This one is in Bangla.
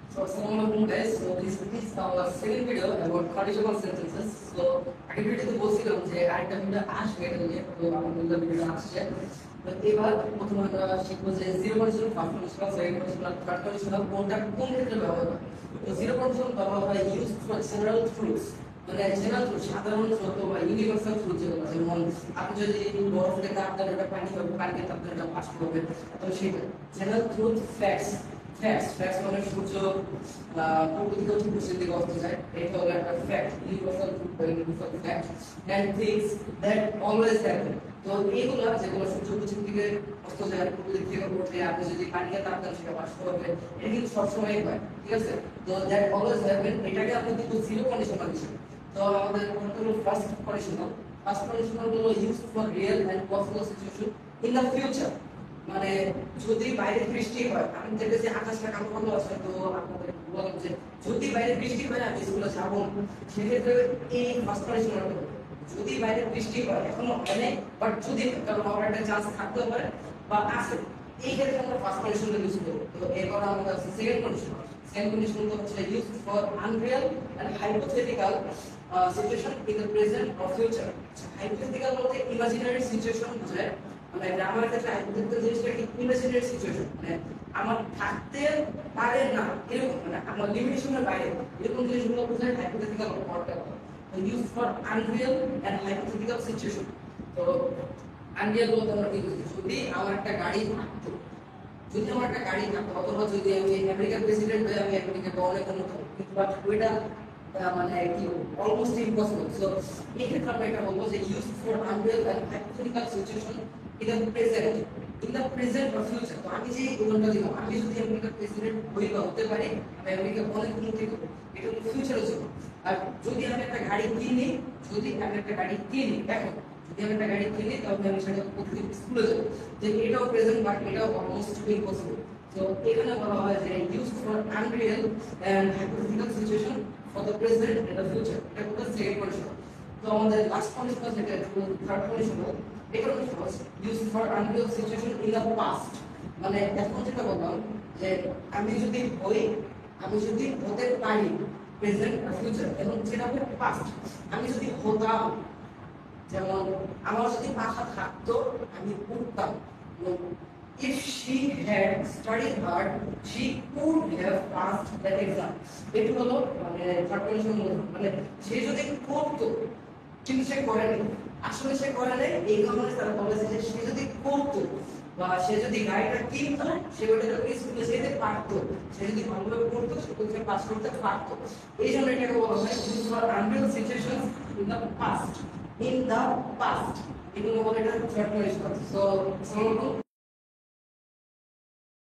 So, Assalamualaikum guys. So, this is our second video about conditional sentences. So, আগে ভিডিওতে বলছিলাম যে আরেকটা ভিডিও আসবে এটা নিয়ে, তো আলহামদুলিল্লাহ ভিডিও আসছে। তো এবার প্রথমে আমরা শিখবো যে zero conditional, first conditional, second conditional, third conditional কোনটা কোন ক্ষেত্রে ব্যবহার হয়। তো জিরো কন্ডিশনাল ব্যবহার হয় ইউজ ফর জেনারেল ট্রুথস, মানে জেনারেল ট্রুথ, সাধারণ সত্য বা ইউনিভার্সাল ট্রুথ যেগুলো, যেমন আপনি যদি বরফ থেকে আপনার এটা পানি হবে, পানি থেকে আপনার এটা বাষ্প হবে, তো সেটা জেনারেল ট্রুথ। ফ্যাক্টস মানে সূর্য প্রকৃতি থেকে পশ্চিম দিকে অস্ত যায়, এটা হলো একটা ফ্যাক্ট, ইউনিভার্সাল ট্রুথ বা universal fact. And things that always happen, তো এইগুলো যেগুলো সূর্য পশ্চিম দিকে অস্ত যায়, প্রকৃতি থেকে ওঠে, আপনি যদি পানিকে তাপ দেন সেটা বাষ্প হবে, এটা কিন্তু সবসময় হয়, ঠিক আছে। তো দ্যাট অলওয়েজ হ্যাপেন এটাকে আপনি কিন্তু জিরো কন্ডিশনাল হিসেবে। তো আমাদের হলো ফার্স্ট কন্ডিশনাল হলো use for real and possible situation in the future, মানে যদি বাইরে বৃষ্টি হয়, আমি দেখেছি আকাশটা কালো কালো আছে, তো আপনাদের বললাম যে যদি বাইরে বৃষ্টি হয় আমি স্কুলে যাবো না, সেক্ষেত্রে এই ফার্স্ট কন্ডিশনাল হবে। যদি বাইরে বৃষ্টি হয়, এখনো হয় নাই, বাট যদি, কারণ আমার একটা চান্স থাকতে পারে বা আছে, এই ক্ষেত্রে আমরা ফার্স্ট কন্ডিশনাল ইউজ করবো। তো এরপর আমাদের আছে সেকেন্ড কন্ডিশন। সেকেন্ড কন্ডিশন হচ্ছে use for unreal and hypothetical situation in the present or future. Hypothetical বলতে ইমাজিনারি সিচুয়েশন বোঝায়, মানে গ্রামার ক্ষেত্রে হাইপোথেটিক্যাল জিনিসটা কি ইমাজিনারি সিচুয়েশন, মানে আমার থাকতে পারে না এরকম, মানে আমার লিমিটেশনের বাইরে এরকম জিনিসগুলো বোঝায় হাইপোথেটিক্যাল ওয়ার্ডটা। Use for unreal and hypothetical situation. তো আনরিয়াল বলতে আমরা কি বুঝি, যদি আমার একটা গাড়ি থাকতো, অথবা যদি আমি আমেরিকার প্রেসিডেন্ট হয়ে আমি আমেরিকাকে অনেক উন্নত, কিন্তু বাট ওইটা মানে কি অলমোস্ট ইম্পসিবল। সো এই ক্ষেত্রে আমরা এটা বলবো যে use for unreal and hypothetical situation in the present or future. তো আমি যে উদাহরণটা দিলাম, আমি যদি আমেরিকার প্রেসিডেন্ট হই বা হতে পারি, আমি আমেরিকা অনেক উন্নতি করবো, এটা হলো ফিউচারের জন্য। আর যদি আমি একটা গাড়ি কিনি, দেখো, যদি আমি একটা গাড়ি কিনি তাহলে আমি সেটা প্রতিদিন স্কুলে যাবো, যে এটাও প্রেজেন্ট বাট এটাও অলমোস্ট ইম্পসিবল। তো এখানে বলা হয় যে use for unreal and hypothetical situation for the present and the future, এটা হলো সেকেন্ড কন্ডিশন। তো আমাদের লাস্ট কন্ডিশন যেটা থার্ড কন্ডিশন, এটা হচ্ছে use for unreal situation in the past, মানে এখন যেটা বললাম যে আমি যদি হতে পারি, প্রেজেন্ট আর ফিউচার, এবং যেটা হবে পাস্ট, আমি যদি হতাম, যেমন আমার যদি পাখা থাকতো আমি উঠতাম। If she had studied hard, she could have passed that exam. এটা হলো মানে থার্ড কন্ডিশন, মানে সে যদি করতো কিন্তু সে করেনি, আসলে সে করে নাই, এই কারণে তারা বলেছে যে সে যদি করতো বা সে যদি গাড়িটা কিনতো, সে ওইটা স্কুলে যেতে পারতো, সে যদি ভালোভাবে পড়তো, সে পরীক্ষায় পাস করতে পারতো। এই জন্য এটাকে বলা হয় use for unreal situations in the past, এগুলো বলে এটা থার্ড কন্ডিশন। সো